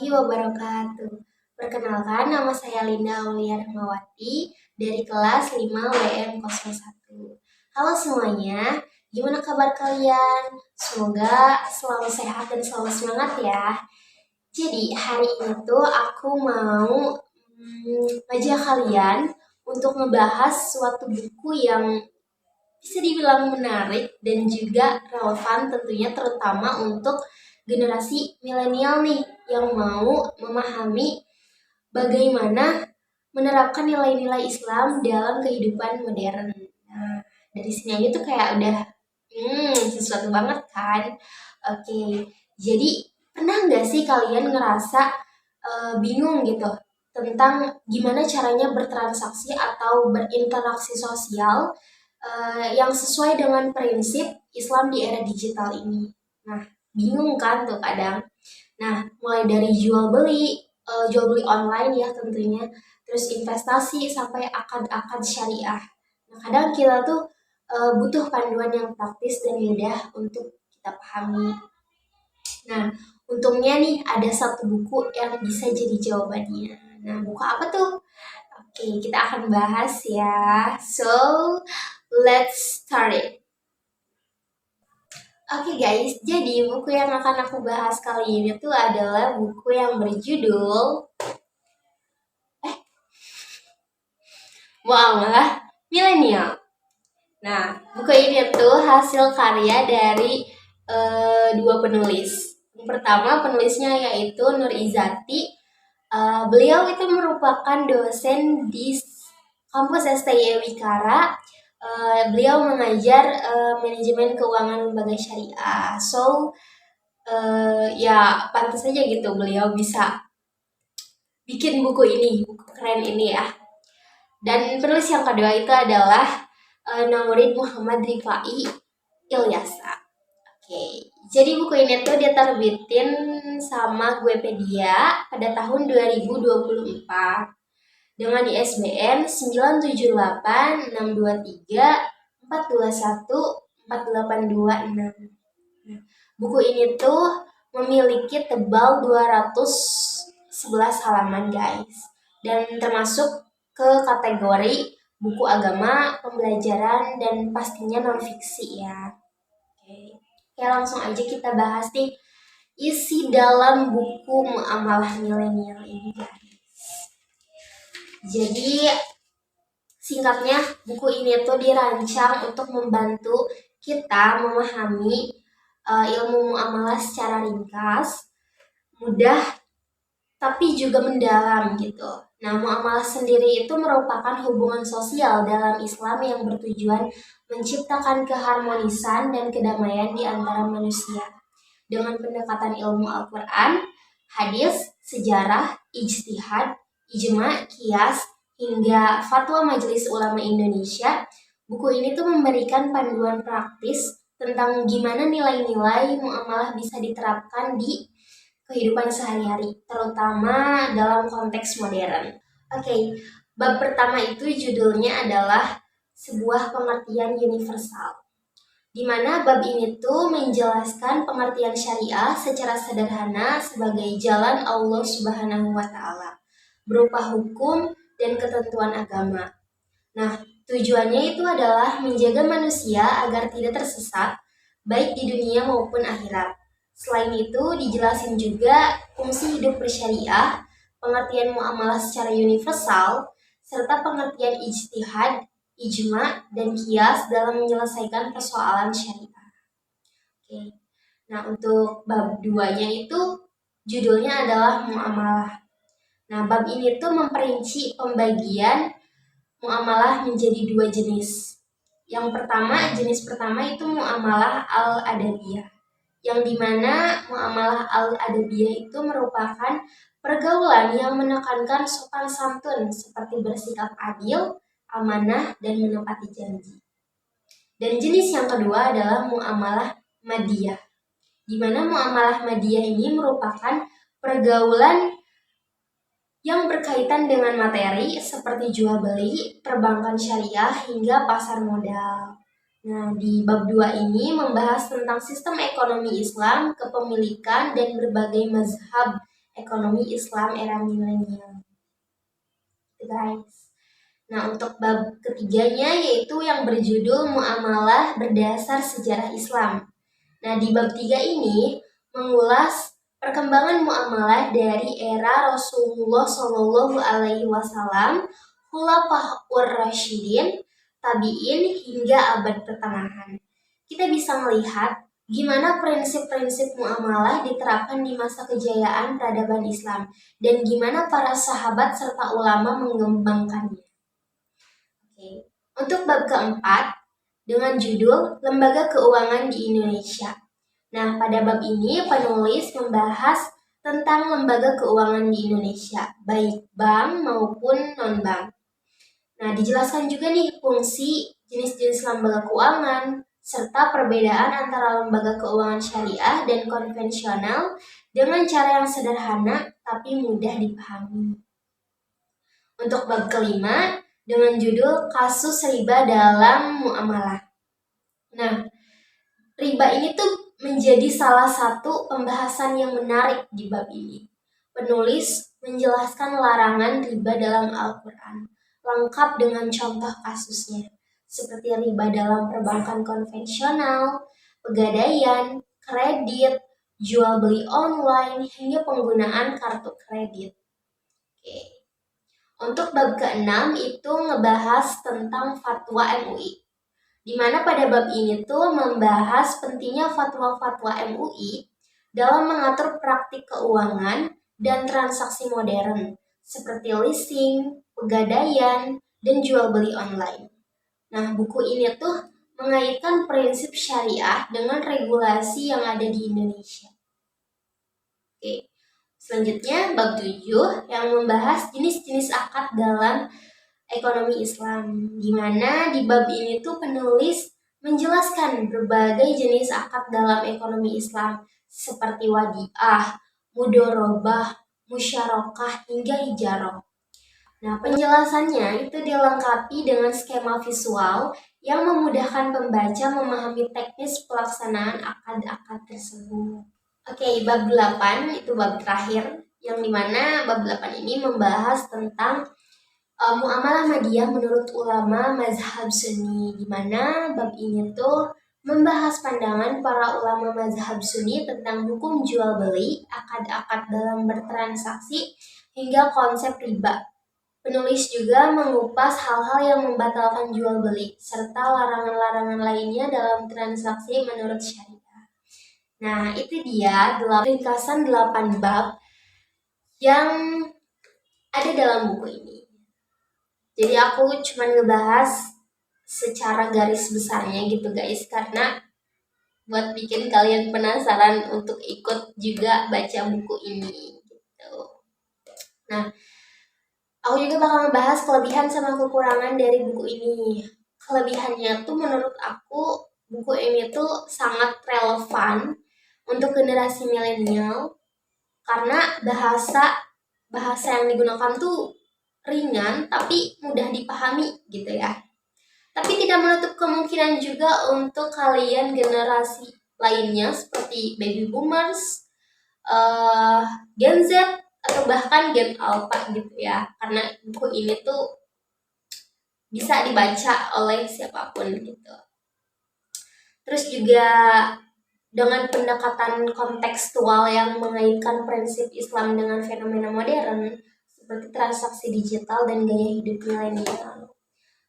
warahmatullahi wabarakatuh. Perkenalkan, nama saya Linda Aulia Rahmawati dari kelas 5 WM01. Halo semuanya, gimana kabar kalian? Semoga selalu sehat dan selalu semangat ya. Jadi hari ini tuh aku mau ngajak kalian untuk ngebahas suatu buku yang bisa dibilang menarik dan juga relevan tentunya terutama untuk generasi milenial nih yang mau memahami bagaimana menerapkan nilai-nilai Islam dalam kehidupan modern. Nah, dari sini aja tuh kayak udah sesuatu banget kan. Oke, jadi pernah nggak sih kalian ngerasa bingung gitu tentang gimana caranya bertransaksi atau berinteraksi sosial yang sesuai dengan prinsip Islam di era digital ini. Nah, bingung kan tuh kadang. Nah, mulai dari jual beli online ya tentunya, terus investasi sampai akad-akad syariah. Nah, kadang kita tuh butuh panduan yang praktis dan mudah untuk kita pahami. Nah, untungnya nih ada satu buku yang bisa jadi jawabannya. Nah, buku apa tuh? Oke, kita akan bahas ya. So, let's start it. Oke guys, jadi buku yang akan aku bahas kali ini tuh adalah buku yang berjudul Muamalah Milenial. Nah, buku ini tuh hasil karya dari dua penulis. Yang pertama penulisnya yaitu Nur Izati. Beliau itu merupakan dosen di kampus STY Wikara. Beliau mengajar manajemen keuangan lembaga syariah. So, ya pantas saja gitu beliau bisa bikin buku ini, buku keren ini ya. Dan penulis yang kedua itu adalah Namurid Muhammad Rifai Ilyasa. Oke, jadi buku ini tuh diterbitin sama Guepedia pada tahun 2024 dengan ISBN 978 623 421 4826. Buku ini tuh memiliki tebal 211 halaman guys, dan termasuk ke kategori buku agama, pembelajaran, dan pastinya non-fiksi ya. Oke, langsung aja kita bahas nih isi dalam buku Muamalah Milenial ini guys. Jadi singkatnya buku ini tuh dirancang untuk membantu kita memahami ilmu muamalah secara ringkas, mudah, tapi juga mendalam gitu. Nah, muamalah sendiri itu merupakan hubungan sosial dalam Islam yang bertujuan menciptakan keharmonisan dan kedamaian di antara manusia dengan pendekatan ilmu Al-Quran, hadis, sejarah, ijtihad, ijma, kias, hingga fatwa Majelis Ulama Indonesia. Buku ini tuh memberikan panduan praktis tentang gimana nilai-nilai muamalah bisa diterapkan di kehidupan sehari-hari, terutama dalam konteks modern. Oke, bab pertama itu judulnya adalah sebuah pengertian universal, di mana bab ini tuh menjelaskan pengertian syariah secara sederhana sebagai jalan Allah Subhanahu wa Ta'ala, berupa hukum dan ketentuan agama. Nah, tujuannya itu adalah menjaga manusia agar tidak tersesat, baik di dunia maupun akhirat. Selain itu, dijelasin juga fungsi hidup bersyariah, pengertian muamalah secara universal, serta pengertian ijtihad, ijma, dan kias dalam menyelesaikan persoalan syariah. Oke. Nah, untuk bab 2-nya itu judulnya adalah muamalah. Nah, bab ini tuh memperinci pembagian muamalah menjadi dua jenis. Jenis pertama itu muamalah al-adabiyah, yang dimana muamalah al-adabiyah itu merupakan pergaulan yang menekankan sopan santun seperti bersikap adil, amanah, dan menepati janji. Dan jenis yang kedua adalah muamalah madiyah, di mana muamalah madiyah ini merupakan pergaulan yang berkaitan dengan materi seperti jual beli, perbankan syariah, hingga pasar modal. Nah, di bab 2 ini membahas tentang sistem ekonomi Islam, kepemilikan, dan berbagai mazhab ekonomi Islam era milenial. Guys. Nah, untuk bab ketiganya yaitu yang berjudul Muamalah Berdasar Sejarah Islam. Nah, di bab 3 ini mengulas perkembangan muamalah dari era Rasulullah Shallallahu Alaihi Wasallam, Khulafaur Rasyidin, Tabi'in hingga abad pertengahan. Kita bisa melihat gimana prinsip-prinsip muamalah diterapkan di masa kejayaan peradaban Islam dan gimana para sahabat serta ulama mengembangkannya. Oke. Untuk bab keempat dengan judul Lembaga Keuangan di Indonesia. Nah, pada bab ini penulis membahas tentang lembaga keuangan di Indonesia, baik bank maupun non-bank. Nah, dijelaskan juga nih fungsi jenis-jenis lembaga keuangan, serta perbedaan antara lembaga keuangan syariah dan konvensional dengan cara yang sederhana tapi mudah dipahami. Untuk bab kelima, dengan judul Kasus Riba dalam Muamalah. Nah, riba ini tuh menjadi salah satu pembahasan yang menarik di bab ini. Penulis menjelaskan larangan riba dalam Al-Quran, lengkap dengan contoh kasusnya, seperti riba dalam perbankan konvensional, pegadaian, kredit, jual beli online, hingga penggunaan kartu kredit. Oke. Untuk bab ke-6 itu ngebahas tentang fatwa MUI, di mana pada bab ini tuh membahas pentingnya fatwa-fatwa MUI dalam mengatur praktik keuangan dan transaksi modern, seperti leasing, pegadaian, dan jual beli online. Nah, buku ini tuh mengaitkan prinsip syariah dengan regulasi yang ada di Indonesia. Oke. Selanjutnya, bab 7 yang membahas jenis-jenis akad dalam ekonomi Islam, di mana di bab ini tuh penulis menjelaskan berbagai jenis akad dalam ekonomi Islam, seperti wadiah, mudorobah, musyarakah, hingga ijarah. Nah, penjelasannya itu dilengkapi dengan skema visual yang memudahkan pembaca memahami teknis pelaksanaan akad-akad tersebut. Oke, bab 8 itu bab terakhir, yang dimana bab 8 ini membahas tentang muamalah madiyah menurut ulama mazhab Sunni, di mana bab ini tuh membahas pandangan para ulama mazhab Sunni tentang hukum jual beli, akad-akad dalam bertransaksi, hingga konsep riba. Penulis juga mengupas hal-hal yang membatalkan jual beli, serta larangan-larangan lainnya dalam transaksi menurut syariah. Nah, itu dia ringkasan 8 bab yang ada dalam buku ini. Jadi aku cuma ngebahas secara garis besarnya gitu guys, karena buat bikin kalian penasaran untuk ikut juga baca buku ini gitu. Nah, aku juga bakal ngebahas kelebihan sama kekurangan dari buku ini. Kelebihannya tuh menurut aku buku ini tuh sangat relevan untuk generasi milenial karena bahasa yang digunakan tuh ringan tapi mudah dipahami gitu ya. Tapi tidak menutup kemungkinan juga untuk kalian generasi lainnya seperti baby boomers, Gen Z, atau bahkan Gen Alpha gitu ya. Karena buku ini tuh bisa dibaca oleh siapapun gitu. Terus juga dengan pendekatan kontekstual yang mengaitkan prinsip Islam dengan fenomena modern seperti transaksi digital dan gaya hidup milenial.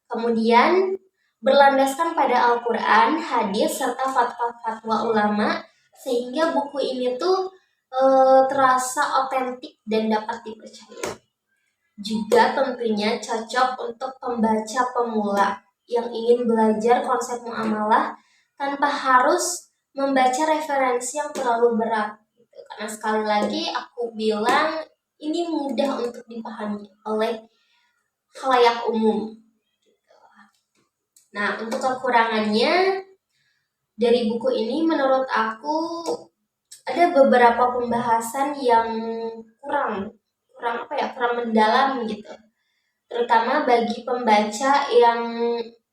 Kemudian berlandaskan pada Al-Quran, hadis, serta fatwa-fatwa ulama, sehingga buku ini tuh terasa otentik dan dapat dipercaya. Juga tentunya cocok untuk pembaca pemula yang ingin belajar konsep muamalah tanpa harus membaca referensi yang terlalu berat gitu. Karena sekali lagi aku bilang ini mudah untuk dipahami oleh khalayak umum gitu. Nah, untuk kekurangannya dari buku ini menurut aku ada beberapa pembahasan yang kurang mendalam gitu, terutama bagi pembaca yang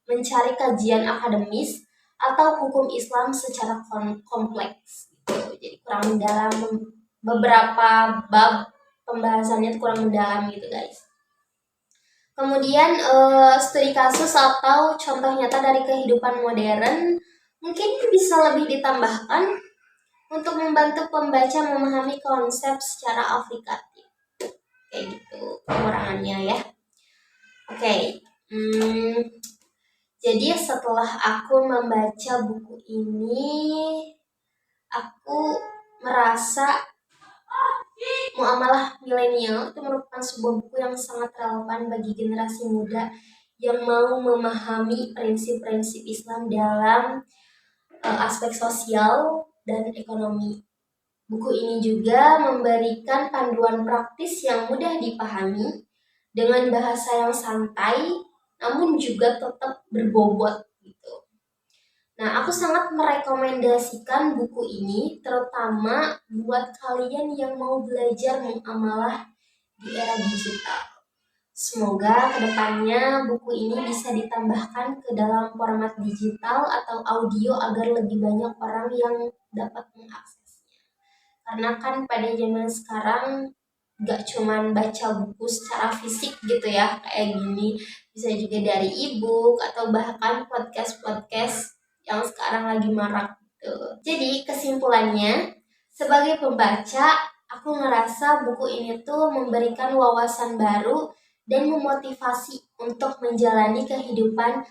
mencari kajian akademis atau hukum Islam secara kompleks gitu. Jadi kurang mendalam beberapa bab pembahasannya kurang mendalam gitu guys. Kemudian studi kasus atau contoh nyata dari kehidupan modern mungkin bisa lebih ditambahkan untuk membantu pembaca memahami konsep secara aplikatif. Kayak gitu pengurangannya ya. Oke. Jadi setelah aku membaca buku ini, aku merasa Muamalah Milenial itu merupakan sebuah buku yang sangat relevan bagi generasi muda yang mau memahami prinsip-prinsip Islam dalam aspek sosial dan ekonomi. Buku ini juga memberikan panduan praktis yang mudah dipahami dengan bahasa yang santai, namun juga tetap berbobot gitu. Nah, aku sangat merekomendasikan buku ini terutama buat kalian yang mau belajar muamalah di era digital. Semoga kedepannya buku ini bisa ditambahkan ke dalam format digital atau audio agar lebih banyak orang yang dapat mengaksesnya. Karena kan pada zaman sekarang gak cuman baca buku secara fisik gitu ya, kayak gini. Bisa juga dari e-book atau bahkan podcast-podcast yang sekarang lagi marak gitu. Jadi kesimpulannya, sebagai pembaca, aku ngerasa buku ini tuh memberikan wawasan baru dan memotivasi untuk menjalani kehidupan.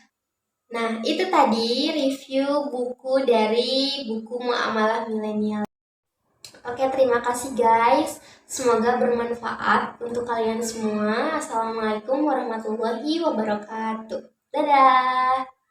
Nah, itu tadi review buku dari buku Muamalah Milenial. Oke, terima kasih guys. Semoga bermanfaat untuk kalian semua. Assalamualaikum warahmatullahi wabarakatuh. Dadah.